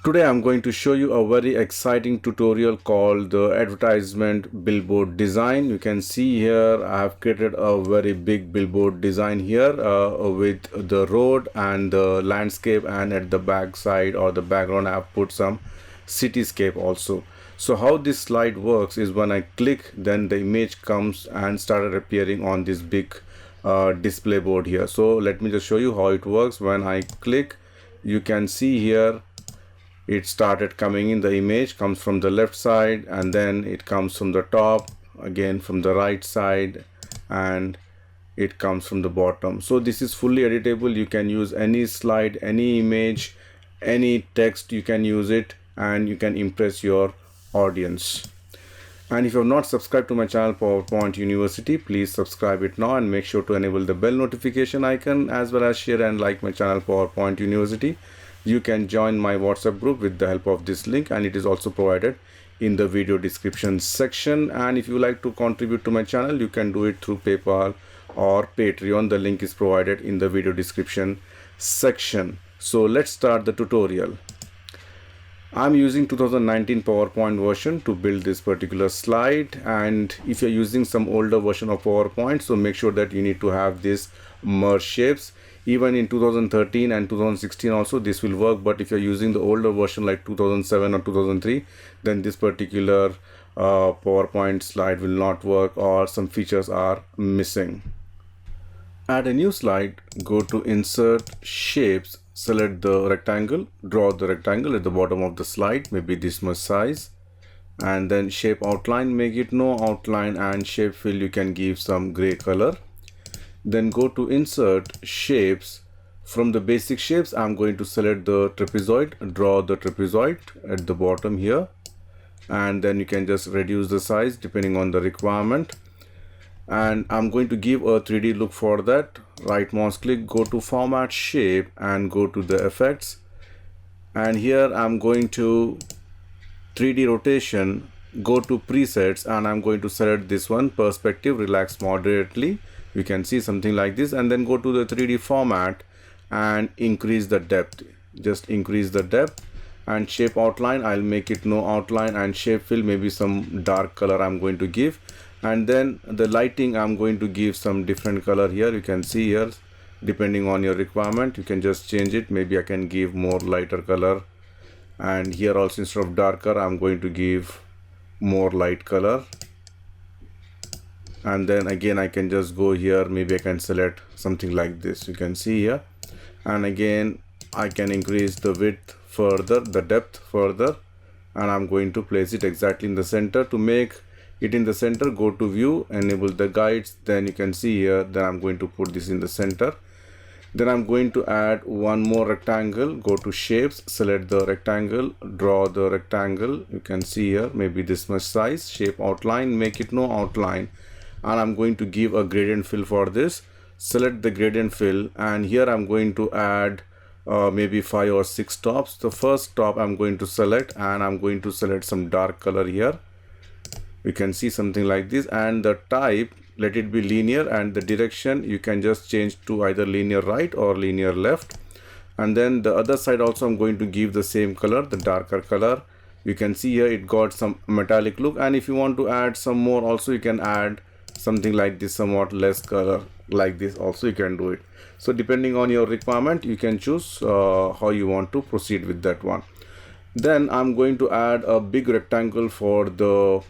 Today I'm going to show you a very exciting tutorial called the advertisement billboard design. You can see here I have created a very big billboard design here with the road and the landscape, and at the back side or the background I have put some cityscape also. So how this slide works is when I click, then the image comes and started appearing on this big display board here. So let me just show you how it works. When I click, you can see here it started coming in. The image comes from the left side and then it comes from the top, again from the right side, and it comes from the bottom. So this is fully editable. You can use any slide, any image, any text, you can use it and you can impress your audience. And if you have not subscribed to my channel PowerPoint University, please subscribe it now and make sure to enable the bell notification icon, as well as share and like my channel PowerPoint University. You can join my WhatsApp group with the help of this link, and it is also provided in the video description section. And if you like to contribute to my channel, you can do it through PayPal or Patreon. The link is provided in the video description section. So let's start the tutorial. I'm using 2019 PowerPoint version to build this particular slide, and if you're using some older version of PowerPoint, so make sure that you need to have this merge shapes. Even in 2013 and 2016 also this will work, but if you're using the older version like 2007 or 2003, then this particular PowerPoint slide will not work, or some features are missing. Add a new slide, go to Insert Shapes, select the rectangle, draw the rectangle at the bottom of the slide, maybe this much size, and then Shape Outline, make it no outline, and Shape Fill you can give some gray color. Then go to Insert Shapes. From the basic shapes, I'm going to select the trapezoid, draw the trapezoid at the bottom here, and then you can just reduce the size depending on the requirement. And I'm going to give a 3D look for that. Right mouse click, go to Format Shape and go to the Effects, and here I'm going to 3D rotation, go to presets, and I'm going to select this one, perspective, relax moderately. You can see something like this, and then go to the 3D format and increase the depth. Just increase the depth. And Shape Outline, I'll make it no outline, and Shape Fill, maybe some dark color I'm going to give. And then the lighting, I'm going to give some different color here. You can see here, depending on your requirement, you can just change it. Maybe I can give more lighter color, and here also instead of darker I'm going to give more light color. And then again I can just go here, maybe I can select something like this, you can see here, and again I can increase the width further, the depth further, and I'm going to place it exactly in the center. To make it in the center, go to View, enable the guides, then you can see here that I'm going to put this in the center. Then I'm going to add one more rectangle, go to Shapes, select the rectangle, draw the rectangle, you can see here, maybe this much size, Shape Outline, make it no outline, and I'm going to give a gradient fill for this. Select the gradient fill, and here I'm going to add maybe 5 or 6 tops. The first top I'm going to select, and I'm going to select some dark color here. You can see something like this, and the type, let it be linear, and the direction you can just change to either linear right or linear left. And then the other side also I'm going to give the same color, the darker color. You can see here it got some metallic look, and if you want to add some more also, you can add something like this, somewhat less color like this also, you can do it. So depending on your requirement, you can choose how you want to proceed with that one. Then I'm going to add a big rectangle for the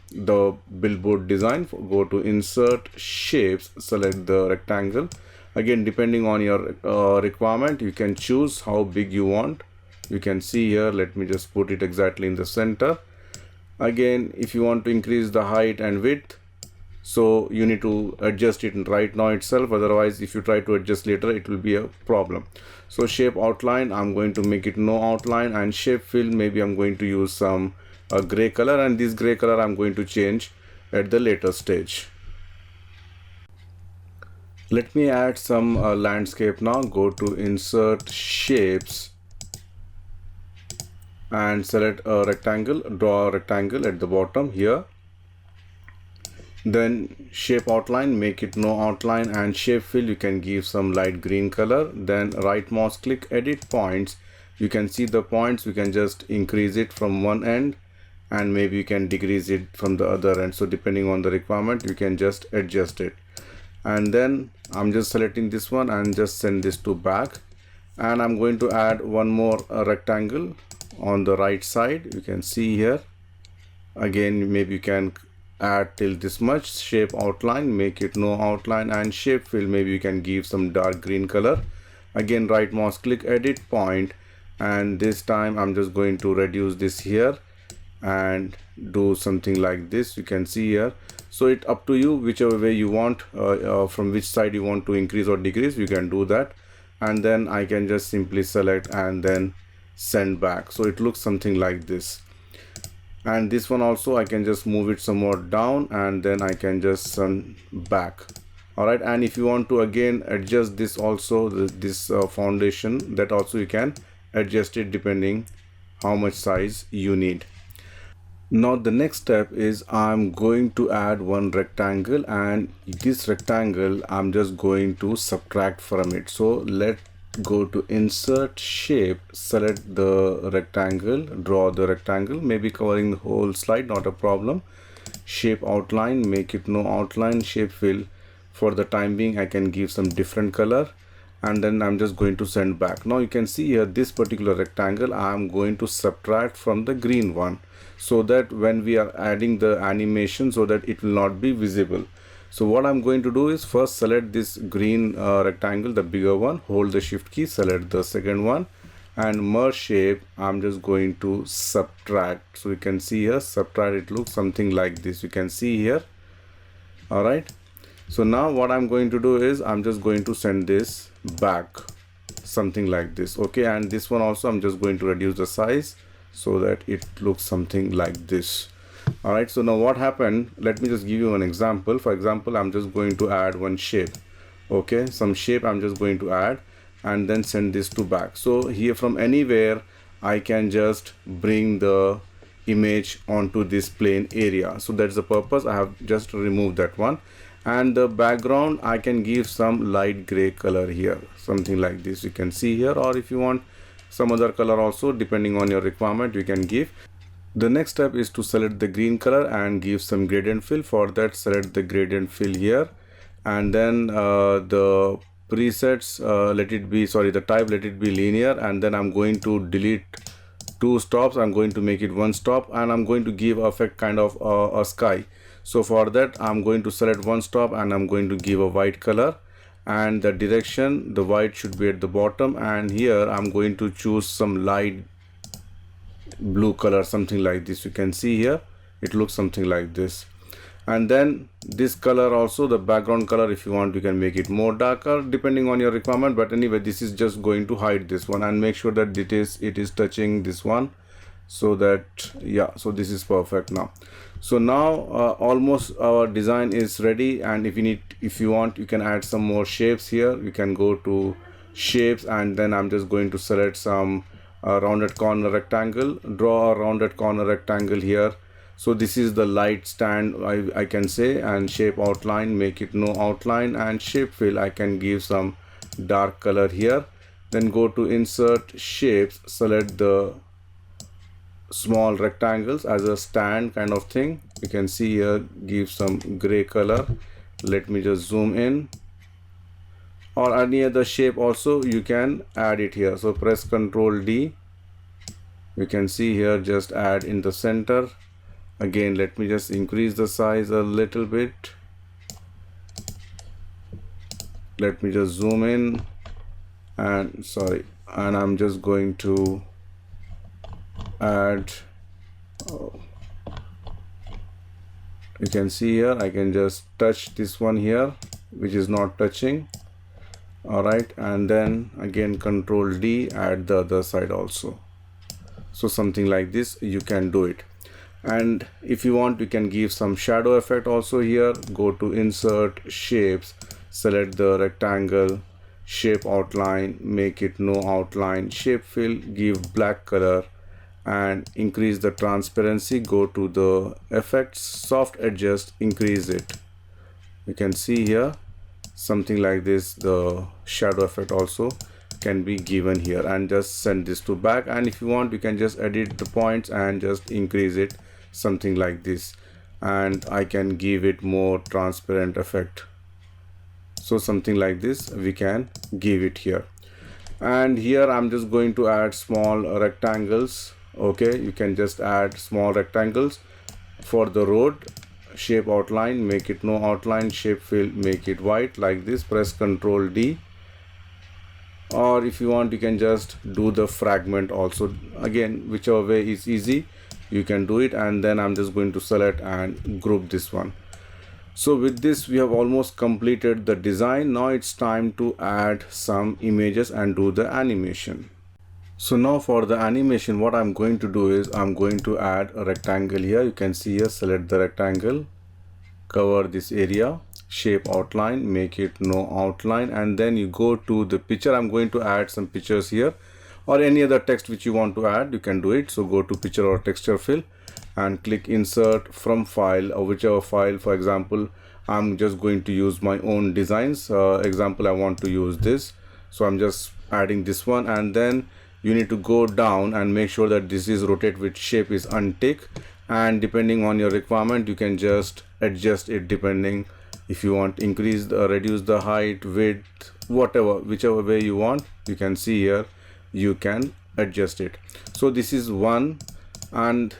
billboard design. Go to Insert Shapes, select the rectangle. Again, depending on your requirement, you can choose how big you want. You can see here, let me just put it exactly in the center. Again, if you want to increase the height and width, so you need to adjust it right now itself, otherwise if you try to adjust later it will be a problem. So Shape Outline, I'm going to make it no outline, and Shape Fill, maybe I'm going to use some gray color, and this gray color I'm going to change at the later stage. Let me add some landscape now. Go to Insert Shapes and select a rectangle, draw a rectangle at the bottom here. Then Shape Outline, make it no outline, and Shape Fill, you can give some light green color. Then right mouse click, edit points, You can see the points. We can just increase it from one end, and maybe you can decrease it from the other end. So depending on the requirement, you can just adjust it. And then I'm just selecting this one and just send this to back. And I'm going to add one more rectangle on the right side. You can see here. Again, maybe you can add till this much. Shape outline, make it no outline, and shape fill, maybe you can give some dark green color. Again, right mouse click, edit point, and this time I'm just going to reduce this here and do something like this. You can see here. So it up to you, whichever way you want, from which side you want to increase or decrease, you can do that. And then I can just simply select and then send back. So it looks something like this. And this one also I can just move it some more down, and then I can just send back. All right, and if you want to again adjust this also, this foundation, that also you can adjust it depending how much size you need. Now the next step is I'm going to add one rectangle, and this rectangle I'm just going to subtract from it. So let's go to insert, shape, select the rectangle, draw the rectangle, maybe covering the whole slide, not a problem. Shape outline, make it no outline. Shape fill, for the time being I can give some different color, and then I'm just going to send back. Now you can see here this particular rectangle I'm going to subtract from the green one, so that when we are adding the animation, so that it will not be visible. So what I'm going to do is first select this green rectangle, the bigger one, hold the shift key, select the second one, and merge shape. I'm just going to subtract. So you can see here, subtract, it looks something like this. You can see here. All right. So now what I'm going to do is I'm just going to send this back, something like this. Okay, and this one also I'm just going to reduce the size so that it looks something like this. All right, so now what happened, let me just give you an example. For example, I'm just going to add one shape. Okay, some shape I'm just going to add, and then send this to back. So here from anywhere I can just bring the image onto this plane area. So that's the purpose. I have just removed that one. And the background I can give some light gray color here, something like this. You can see here, or if you want some other color also, depending on your requirement, you can give. The next step is to select the green color and give some gradient fill. For that, select the gradient fill here, and then the presets, let it be, sorry, the type, let it be linear, and then I'm going to delete two stops. I'm going to make it one stop, and I'm going to give effect kind of a sky. So for that I'm going to select one stop, and I'm going to give a white color, and the direction, the white should be at the bottom, and here I'm going to choose some light blue color, something like this. You can see here it looks something like this. And then this color also, the background color, if you want you can make it more darker depending on your requirement, but anyway this is just going to hide this one, and make sure that it is touching this one, so that, yeah, so this is perfect now. So now almost our design is ready, and if you want you can add some more shapes here. You can go to shapes, and then I'm just going to select some rounded corner rectangle, draw a rounded corner rectangle here. So this is the light stand, I can say, and shape outline, make it no outline, and shape fill I can give some dark color here. Then go to insert, shapes, select the small rectangles as a stand kind of thing. You can see here, give some gray color. Let me just zoom in, or any other shape also you can add it here. So press Ctrl D. You can see here, just add in the center. Again, let me just increase the size a little bit. Let me just zoom in, and sorry, and I'm just going to add, you can see here I can just touch this one here which is not touching. All right, and then again Ctrl D, add the other side also. So something like this you can do it. And if you want you can give some shadow effect also here. Go to insert, shapes, select the rectangle, shape outline, make it no outline, shape fill, give black color, and increase the transparency. Go to the effects, soft adjust, increase it. You can see here something like this, the shadow effect also. can be given here, and just send this to back. And if you want, you can just edit the points and just increase it something like this, and I can give it more transparent effect. So something like this we can give it here. And here I'm just going to add small rectangles. Okay, you can just add small rectangles. For the road shape outline, make it no outline. Shape fill, make it white like this. Press Ctrl D. Or if you want, you can just do the fragment also. Again, whichever way is easy, you can do it. And then I'm just going to select and group this one. So with this, we have almost completed the design. Now it's time to add some images and do the animation. So now for the animation, what I'm going to do is I'm going to add a rectangle here. You can see here, select the rectangle, cover this area, shape outline, make it no outline, and then you go to the picture. I'm going to add some pictures here, or any other text which you want to add, you can do it. So go to picture or texture fill and click insert from file, or whichever file. For example, I'm just going to use my own designs. Example, I want to use this, so I'm just adding this one. And then you need to go down and make sure that this is rotate with shape is untick, and depending on your requirement, you can just adjust it depending if you want increase the reduce the height, width, whatever, whichever way you want. You can see here, you can adjust it. So this is one, and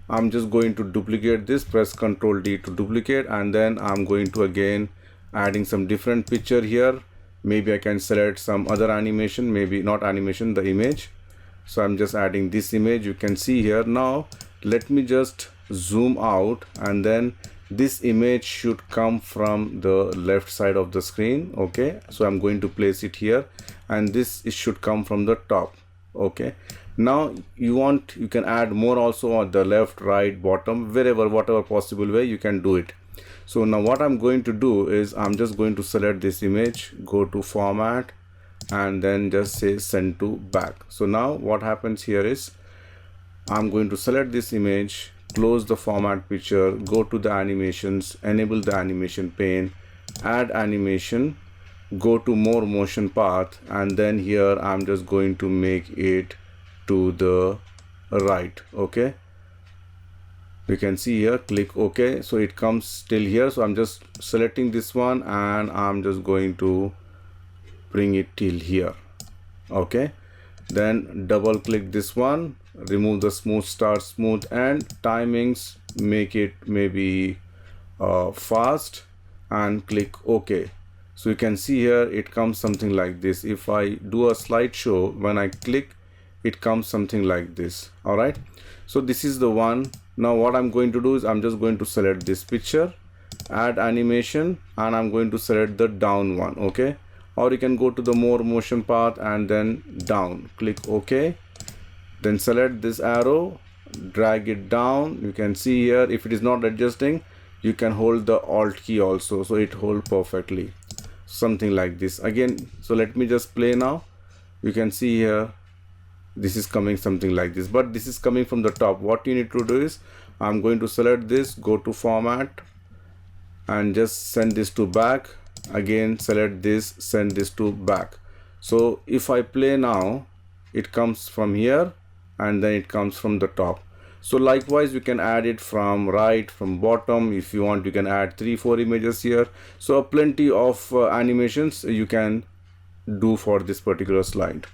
I'm just going to duplicate this. Press Ctrl D to duplicate, and then I'm going to again adding some different picture here. Maybe I can select some other animation, maybe not animation, the image. So I'm just adding this image. You can see here. Now let me just zoom out, and then this image should come from the left side of the screen. Okay, so I'm going to place it here, and this it should come from the top. Okay, now you can add more also on the left, right, bottom, wherever, whatever possible way you can do it. So now what I'm going to do is I'm just going to select this image, go to format, and then just say send to back. So now what happens here is I'm going to select this image, close the format picture, go to the animations, enable the animation pane, add animation, go to more motion path, and then here I'm just going to make it to the right. Okay, you can see here, click OK. So it comes till here. So I'm just selecting this one, and I'm just going to bring it till here. Okay, then double click this one, remove the smooth start smooth, and timings, make it maybe fast, and click OK. So you can see here it comes something like this. If I do a slideshow, when I click, it comes something like this. All right, so this is the one. Now what I'm going to do is I'm just going to select this picture, add animation, and I'm going to select the down one. Okay, or you can go to the more motion path and then down, click OK, then select this arrow, drag it down. You can see here, if it is not adjusting, you can hold the Alt key also, so it holds perfectly, something like this again. So let me just play now. You can see here this is coming something like this, but this is coming from the top. What you need to do is I'm going to select this, go to format, and just send this to back. Again select this, send this to back. So if I play now, it comes from here, and then it comes from the top. So likewise you can add it from right, from bottom. If you want, you can add 3-4 images here. So plenty of animations you can do for this particular slide.